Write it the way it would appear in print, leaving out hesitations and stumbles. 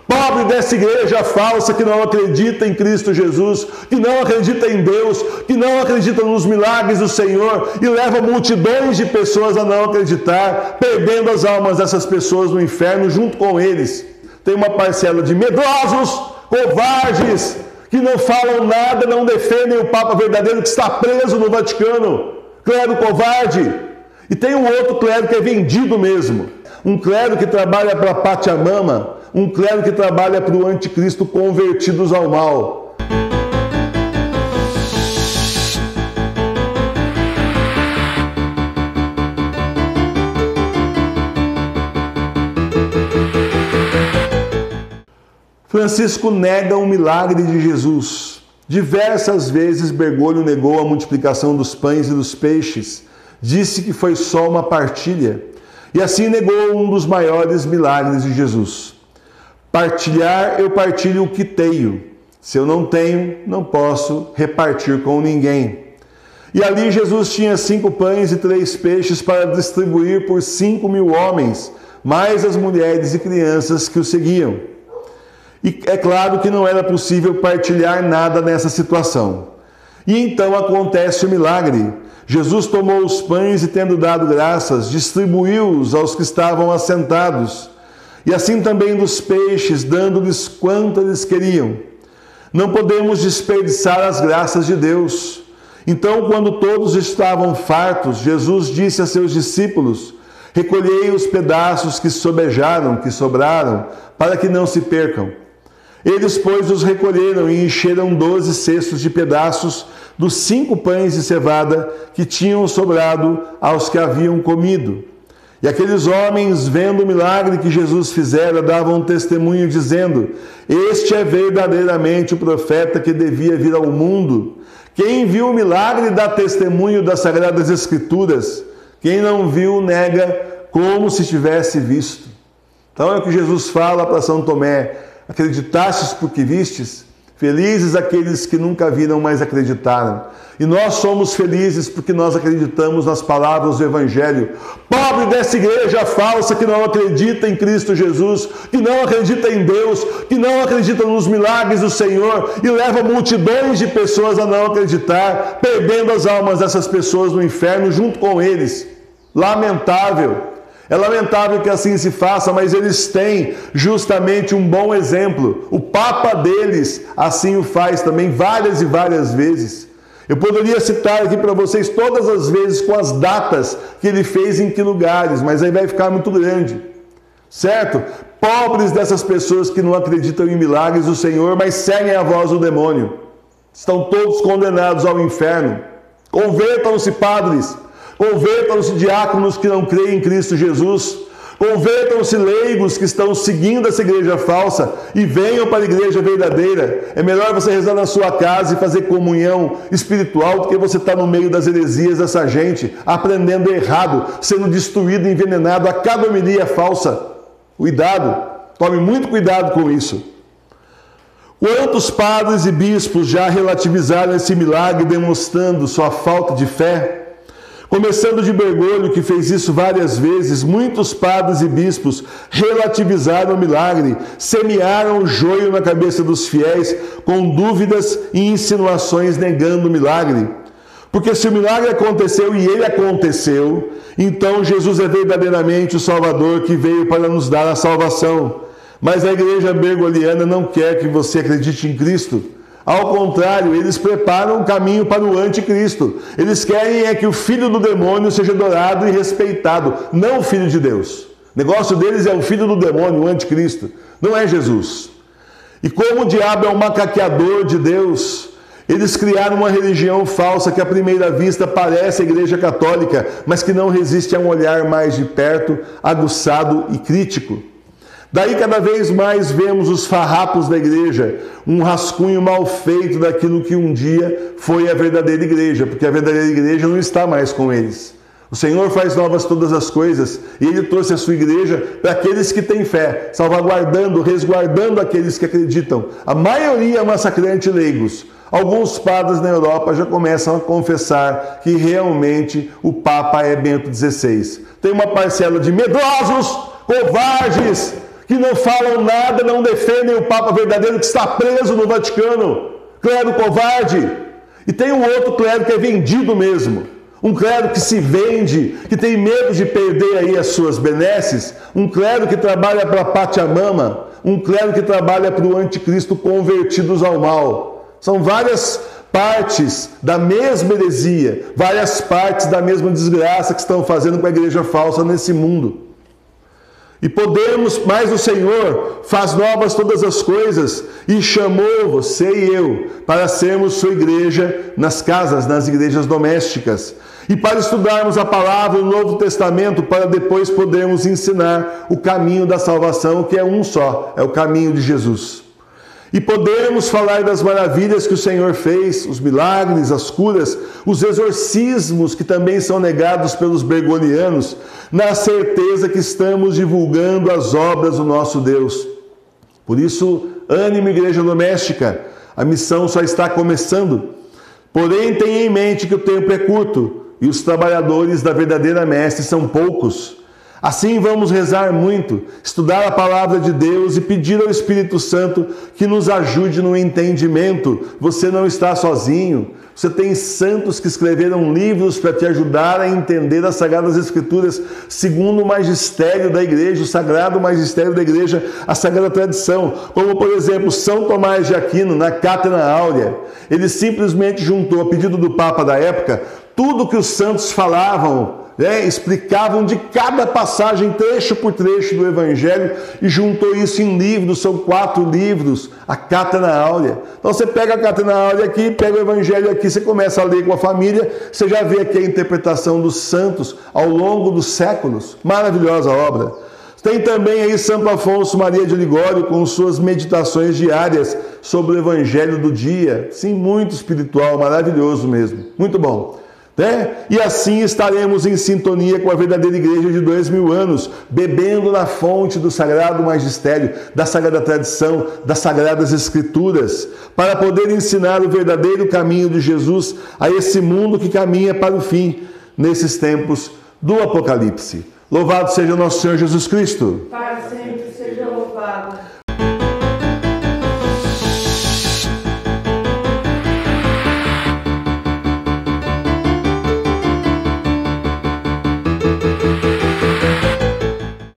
Pobre dessa igreja falsa que não acredita em Cristo Jesus, que não acredita em Deus, que não acredita nos milagres do Senhor e leva multidões de pessoas a não acreditar, perdendo as almas dessas pessoas no inferno junto com eles. Tem uma parcela de medrosos, covardes, que não falam nada, não defendem o Papa verdadeiro que está preso no Vaticano. Clero covarde. E tem um outro clero que é vendido mesmo. Um clero que trabalha para a Pachamama, um clero que trabalha para o anticristo convertidos ao mal. Francisco nega um milagre de Jesus. Diversas vezes Bergoglio negou a multiplicação dos pães e dos peixes. Disse que foi só uma partilha. E assim negou um dos maiores milagres de Jesus. Partilhar, eu partilho o que tenho. Se eu não tenho, não posso repartir com ninguém. E ali Jesus tinha 5 pães e 3 peixes para distribuir por 5.000 homens, mais as mulheres e crianças que o seguiam. E é claro que não era possível partilhar nada nessa situação. E então acontece o milagre. Jesus tomou os pães e, tendo dado graças, distribuiu-os aos que estavam assentados. E assim também dos peixes, dando-lhes quanto eles queriam. Não podemos desperdiçar as graças de Deus. Então, quando todos estavam fartos, Jesus disse a seus discípulos: recolhei os pedaços que sobejaram, que sobraram, para que não se percam. Eles, pois, os recolheram e encheram 12 cestos de pedaços dos 5 pães de cevada que tinham sobrado aos que haviam comido. E aqueles homens, vendo o milagre que Jesus fizera, davam testemunho dizendo: este é verdadeiramente o profeta que devia vir ao mundo. Quem viu o milagre dá testemunho das Sagradas Escrituras. Quem não viu nega como se tivesse visto. Então é o que Jesus fala para São Tomé: acreditastes porque vistes? Felizes aqueles que nunca viram, mas acreditaram. E nós somos felizes porque nós acreditamos nas palavras do Evangelho. Pobre dessa igreja falsa que não acredita em Cristo Jesus, que não acredita em Deus, que não acredita nos milagres do Senhor e leva multidões de pessoas a não acreditar, perdendo as almas dessas pessoas no inferno junto com eles. Lamentável. É lamentável que assim se faça, mas eles têm justamente um bom exemplo. O Papa deles assim o faz também várias e várias vezes. Eu poderia citar aqui para vocês todas as vezes com as datas que ele fez em que lugares, mas aí vai ficar muito grande. Certo? Pobres dessas pessoas que não acreditam em milagres do Senhor, mas seguem a voz do demônio. Estão todos condenados ao inferno. Convertam-se, padres. Convertam-se, diáconos que não creem em Cristo Jesus. Convertam-se, leigos que estão seguindo essa igreja falsa e venham para a igreja verdadeira. É melhor você rezar na sua casa e fazer comunhão espiritual do que você estar no meio das heresias dessa gente, aprendendo errado, sendo destruído, envenenado a cada homilia falsa. Cuidado, tome muito cuidado com isso. Quantos padres e bispos já relativizaram esse milagre, demonstrando sua falta de fé? Começando de Bergoglio, que fez isso várias vezes, muitos padres e bispos relativizaram o milagre, semearam o joio na cabeça dos fiéis, com dúvidas e insinuações negando o milagre. Porque se o milagre aconteceu e ele aconteceu, então Jesus é verdadeiramente o Salvador que veio para nos dar a salvação. Mas a igreja bergogliana não quer que você acredite em Cristo. Ao contrário, eles preparam um caminho para o anticristo. Eles querem que o filho do demônio seja adorado e respeitado, não o filho de Deus. O negócio deles é o filho do demônio, o anticristo, não é Jesus. E como o diabo é um macaqueador de Deus, eles criaram uma religião falsa que à primeira vista parece a igreja católica, mas que não resiste a um olhar mais de perto, aguçado e crítico. Daí cada vez mais vemos os farrapos da igreja, um rascunho mal feito daquilo que um dia foi a verdadeira igreja, porque a verdadeira igreja não está mais com eles. O Senhor faz novas todas as coisas e Ele trouxe a sua igreja para aqueles que têm fé, salvaguardando, resguardando aqueles que acreditam. A maioria massacrante leigos. Alguns padres na Europa já começam a confessar que realmente o Papa é Bento XVI. Tem uma parcela de medrosos, covardes, que não falam nada, não defendem o Papa verdadeiro que está preso no Vaticano, clero covarde. E tem um outro clero que é vendido mesmo, um clero que se vende, que tem medo de perder aí as suas benesses, um clero que trabalha para a Pachamama, um clero que trabalha para o anticristo convertidos ao mal. São várias partes da mesma heresia, várias partes da mesma desgraça que estão fazendo com a igreja falsa nesse mundo. E podemos, mas o Senhor faz novas todas as coisas e chamou você e eu para sermos sua igreja nas casas, nas igrejas domésticas. E para estudarmos a palavra do Novo Testamento, para depois podermos ensinar o caminho da salvação, que é um só, é o caminho de Jesus. E podemos falar das maravilhas que o Senhor fez, os milagres, as curas, os exorcismos que também são negados pelos bergonianos, na certeza que estamos divulgando as obras do nosso Deus. Por isso, ânimo, igreja doméstica, a missão só está começando. Porém, tenha em mente que o tempo é curto e os trabalhadores da verdadeira messe são poucos. Assim vamos rezar muito, estudar a palavra de Deus e pedir ao Espírito Santo que nos ajude no entendimento. Você não está sozinho. Você tem santos que escreveram livros para te ajudar a entender as Sagradas Escrituras segundo o magistério da igreja, o sagrado magistério da igreja, a sagrada tradição. Como, por exemplo, São Tomás de Aquino, na Cátedra Áurea. Ele simplesmente juntou, a pedido do Papa da época, tudo que os santos falavam, explicavam de cada passagem, trecho por trecho do Evangelho, e juntou isso em livros, são 4 livros, a Cátedra Áurea. Então você pega a Cátedra Áurea aqui, pega o Evangelho aqui, você começa a ler com a família, você já vê aqui a interpretação dos santos ao longo dos séculos. Maravilhosa obra. Tem também aí Santo Afonso Maria de Ligório com suas meditações diárias sobre o Evangelho do dia. Sim, muito espiritual, maravilhoso mesmo. Muito bom. E assim estaremos em sintonia com a verdadeira igreja de 2000 anos, bebendo na fonte do Sagrado Magistério, da Sagrada Tradição, das Sagradas Escrituras, para poder ensinar o verdadeiro caminho de Jesus a esse mundo que caminha para o fim, nesses tempos do Apocalipse. Louvado seja o nosso Senhor Jesus Cristo!